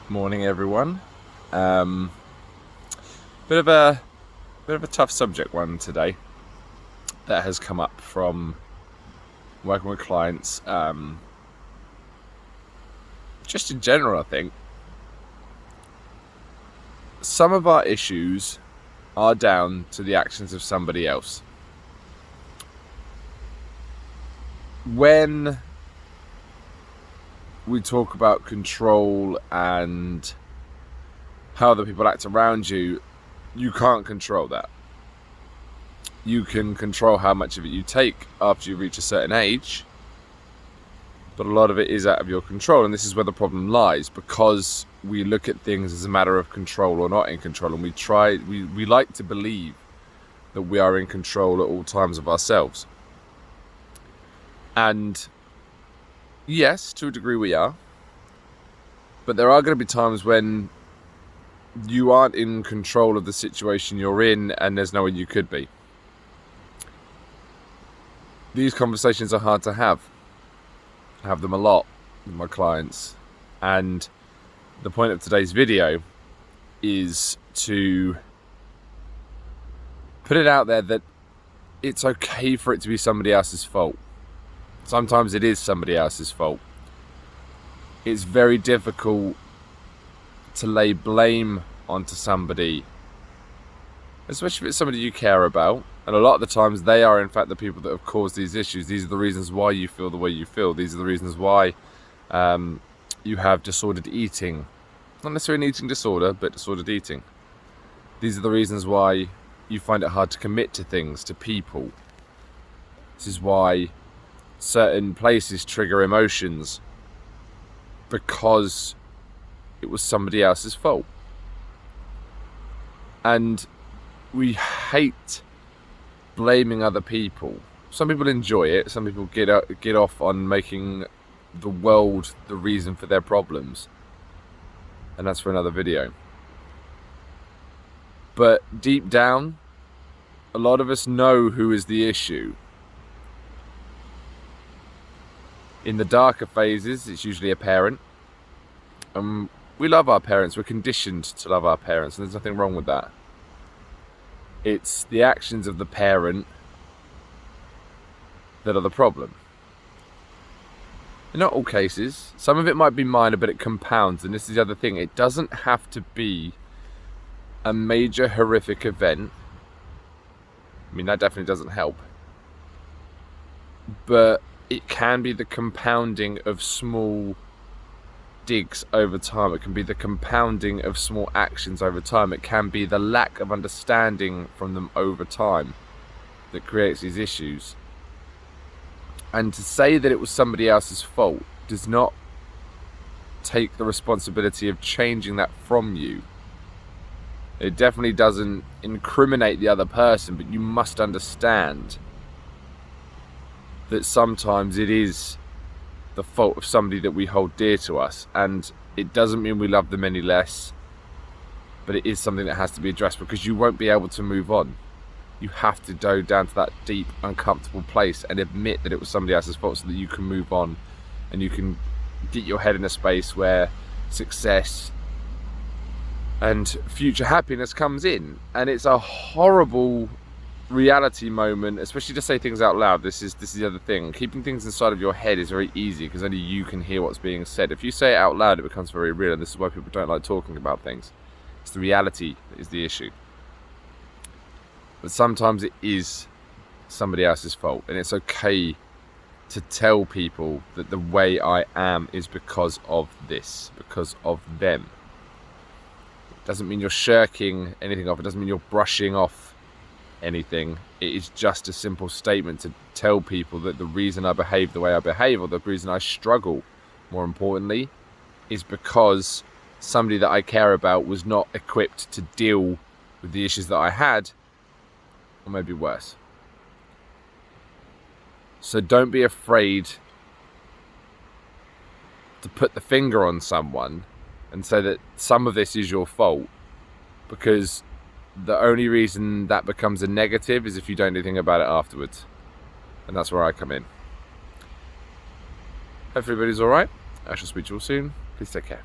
Morning, everyone. Um, bit of a tough subject one today that has come up from working with clients. Just in general, I think some of our issues are down to the actions of somebody else. When we talk about control and how other people act around you, you can't control that. You can control how much of it you take after you reach a certain age, but a lot of it is out of your control, and this is where the problem lies, because we look at things as a matter of control or not in control, and we like to believe that we are in control at all times of ourselves. And yes, to a degree we are, but there are going to be times when you aren't in control of the situation you're in, and there's nowhere you could be. These conversations are hard to have. I have them a lot with my clients, and the point of today's video is to put it out there that it's okay for it to be somebody else's fault. Sometimes it is somebody else's fault. It's very difficult to lay blame onto somebody, especially if it's somebody you care about. And a lot of the times they are in fact the people that have caused these issues. These are the reasons why you feel the way you feel. These are the reasons why you have disordered eating. Not necessarily an eating disorder, but disordered eating. These are the reasons why you find it hard to commit to things, to people. This is why certain places trigger emotions, because it was somebody else's fault. And we hate blaming other people. Some people enjoy it. Some people get off on making the world the reason for their problems, and that's for another video. But deep down, a lot of us know who is the issue. In the darker phases, it's usually a parent. We love our parents. We're conditioned to love our parents, and there's nothing wrong with that. It's the actions of the parent that are the problem. In not all cases. Some of it might be minor, but it compounds, and this is the other thing. It doesn't have to be a major horrific event. I mean, that definitely doesn't help. But it can be the compounding of small digs over time. It can be the compounding of small actions over time. It can be the lack of understanding from them over time that creates these issues. And to say that it was somebody else's fault does not take the responsibility of changing that from you. It definitely doesn't incriminate the other person, but you must understand that sometimes it is the fault of somebody that we hold dear to us, and it doesn't mean we love them any less, but it is something that has to be addressed, because you won't be able to move on. You have to go down to that deep, uncomfortable place and admit that it was somebody else's fault, so that you can move on and you can get your head in a space where success and future happiness comes in. And it's a horrible reality moment, especially to say things out loud. This is the other thing. Keeping things inside of your head is very easy, because only you can hear what's being said. If you say it out loud, it becomes very real, and this is why people don't like talking about things. It's the reality that is the issue. But sometimes it is somebody else's fault, and it's okay to tell people that the way I am is because of this, because of them. It doesn't mean you're shirking anything off. It doesn't mean you're brushing off anything. It is just a simple statement to tell people that the reason I behave the way I behave, or the reason I struggle, more importantly, is because somebody that I care about was not equipped to deal with the issues that I had, or maybe worse. So don't be afraid to put the finger on someone and say that some of this is your fault, because the only reason that becomes a negative is if you don't do anything about it afterwards. And that's where I come in. Hope everybody's alright. I shall speak to you all soon. Please take care.